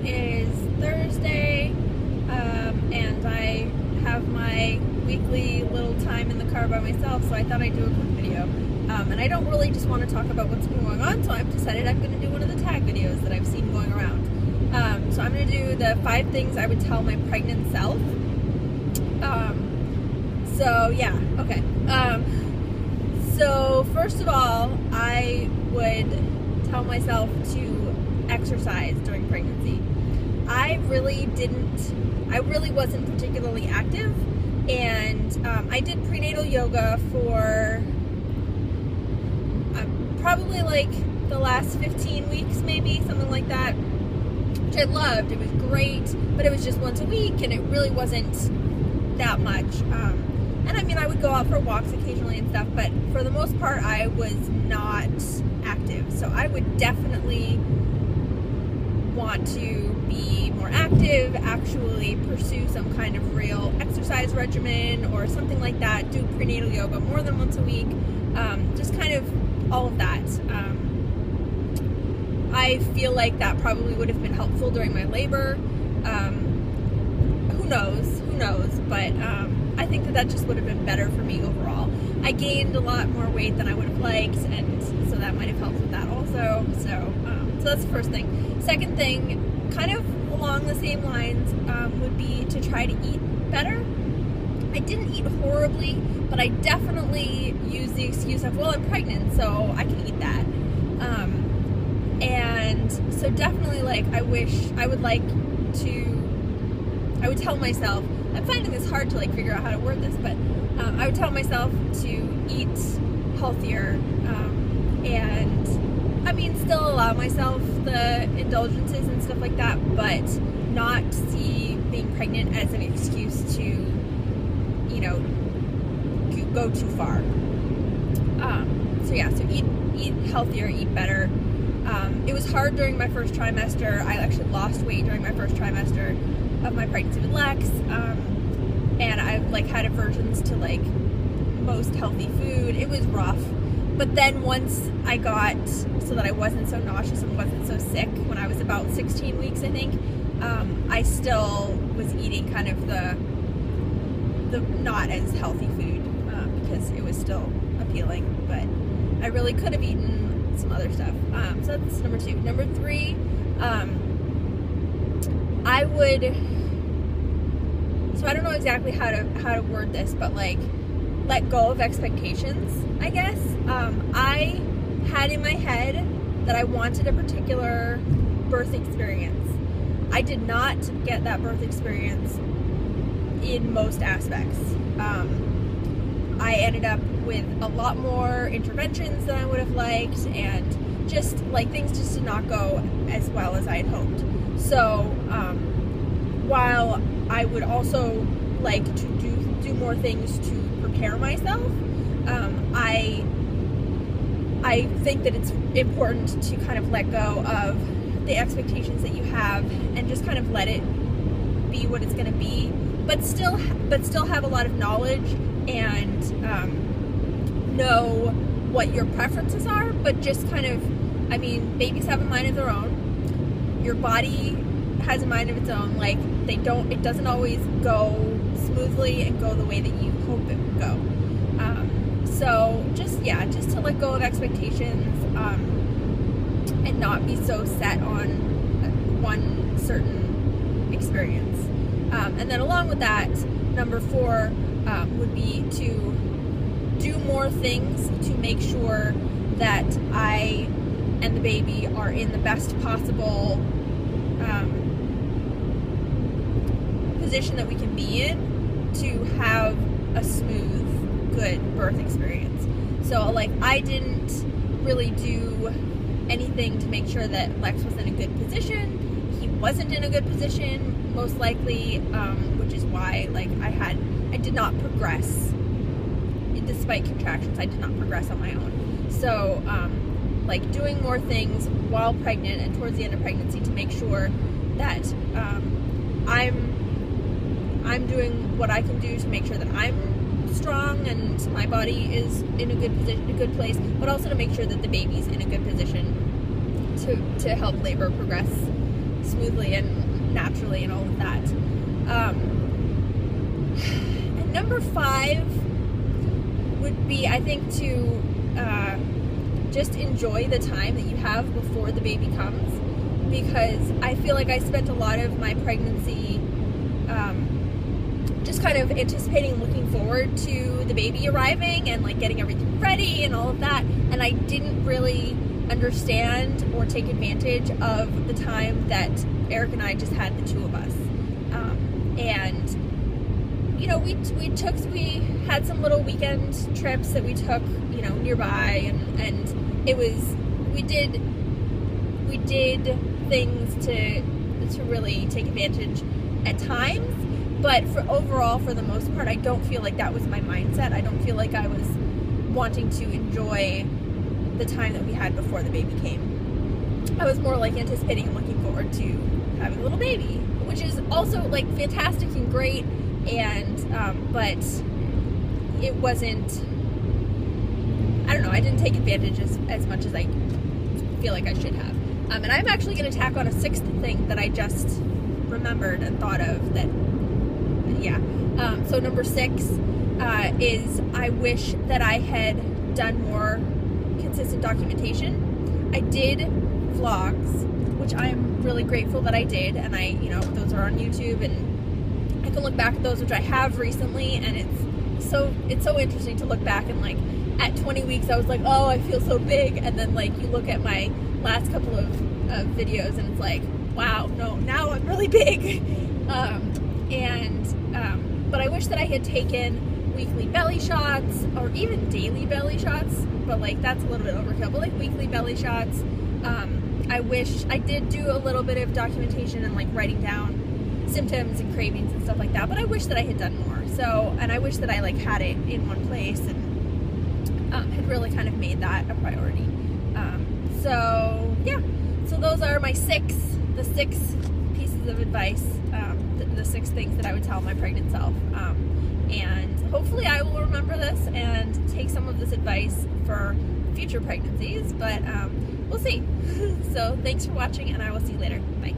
It is Thursday, and I have my weekly little time in the car by myself, so I thought I'd do a quick video. And I don't really just want to talk about what's been going on, so I've decided I'm going to do one of the tag videos that I've seen going around. So I'm going to do the 5 things I would tell my pregnant self. So yeah, okay. So first of all, I would tell myself to exercise during pregnancy. I really wasn't particularly active, and I did prenatal yoga for probably like the last 15 weeks, maybe, something like that, which I loved. It was great, but it was just once a week, and it really wasn't that much. And I mean, I would go out for walks occasionally and stuff, but for the most part, I was not active. So I would definitely want to be more active, actually pursue some kind of real exercise regimen or something like that, do prenatal yoga more than once a week, just kind of all of that. I feel like that probably would have been helpful during my labor. Who knows, but I think that just would have been better for me overall. I gained a lot more weight than I would have liked, and so that might have helped with that also. So that's the first thing. Second thing, kind of along the same lines, would be to try to eat better. I didn't eat horribly, but I definitely used the excuse of, well, I'm pregnant, so I can eat that. And so definitely, like, I would tell myself, I'm finding this hard to, like, figure out how to word this, but I would tell myself to eat healthier, and I mean, still allow myself the indulgences and stuff like that, but not see being pregnant as an excuse to, you know, go too far. So yeah, so eat healthier, eat better. It was hard during my first trimester. I actually lost weight during my first trimester of my pregnancy with Lex, and I've like had aversions to like most healthy food. It was rough, but then once I got so that I wasn't so nauseous and wasn't so sick when I was about 16 weeks, I think, I still was eating kind of the not as healthy food, because it was still appealing, but I really could have eaten some other stuff. So that's number 2. Number 3, so I don't know exactly how to word this, but like, let go of expectations, I guess. I had in my head that I wanted a particular birth experience. I did not get that birth experience in most aspects. I ended up with a lot more interventions than I would have liked, and just like things just did not go as well as I had hoped. So while I would also like to do more things to prepare myself, I think that it's important to kind of let go of the expectations that you have and just kind of let it be what it's going to be, but still have a lot of knowledge and know what your preferences are, but just kind of, I mean, babies have a mind of their own. Your body has a mind of its own. Like, it doesn't always go smoothly and go the way that you hope it would go. So just to let go of expectations, and not be so set on one certain experience. And then along with that, number 4 would be to do more things to make sure that I and the baby are in the best possible position that we can be in to have a smooth, good birth experience. So like, I didn't really do anything to make sure that Lex was in a good position. He wasn't in a good position, most likely, which is why like I did not progress. Despite contractions, I did not progress on my own. So like, doing more things while pregnant and towards the end of pregnancy to make sure that I'm doing what I can do to make sure that I'm strong and my body is in a good position, a good place, but also to make sure that the baby's in a good position to help labor progress smoothly and naturally and all of that. And number 5 would be, I think, to just enjoy the time that you have before the baby comes, because I feel like I spent a lot of my pregnancy just kind of anticipating, looking forward to the baby arriving and like getting everything ready and all of that, and I didn't really understand or take advantage of the time that Eric and I just had, the two of us. And you know, we had some little weekend trips that we took, you know, nearby, and it was, we did things to really take advantage at times, but overall, for the most part, I don't feel like that was my mindset. I don't feel like I was wanting to enjoy the time that we had before the baby came. I was more like anticipating and looking forward to having a little baby, which is also like fantastic and great, and but it wasn't, I don't know, I didn't take advantage as much as I feel like I should have. And I'm actually going to tack on a 6th thing that I just remembered and thought of that, yeah. So number 6 is, I wish that I had done more consistent documentation. I did vlogs, which I'm really grateful that I did, and you know, those are on YouTube, and I can look back at those, which I have recently, and it's so interesting to look back, and like at 20 weeks I was like, oh, I feel so big, and then like you look at my last couple of videos and it's like, wow, no, now I'm really big. But I wish that I had taken weekly belly shots, or even daily belly shots, but like that's a little bit overkill, but like weekly belly shots. I wish I did do a little bit of documentation and like writing down symptoms and cravings and stuff like that, but I wish that I had done more. So, and I wish that I like had it in one place and had really kind of made that a priority. So yeah, so those are my 6 pieces of advice, the 6 things that I would tell my pregnant self, and hopefully I will remember this and take some of this advice for future pregnancies, but we'll see. So thanks for watching, and I will see you later. Bye.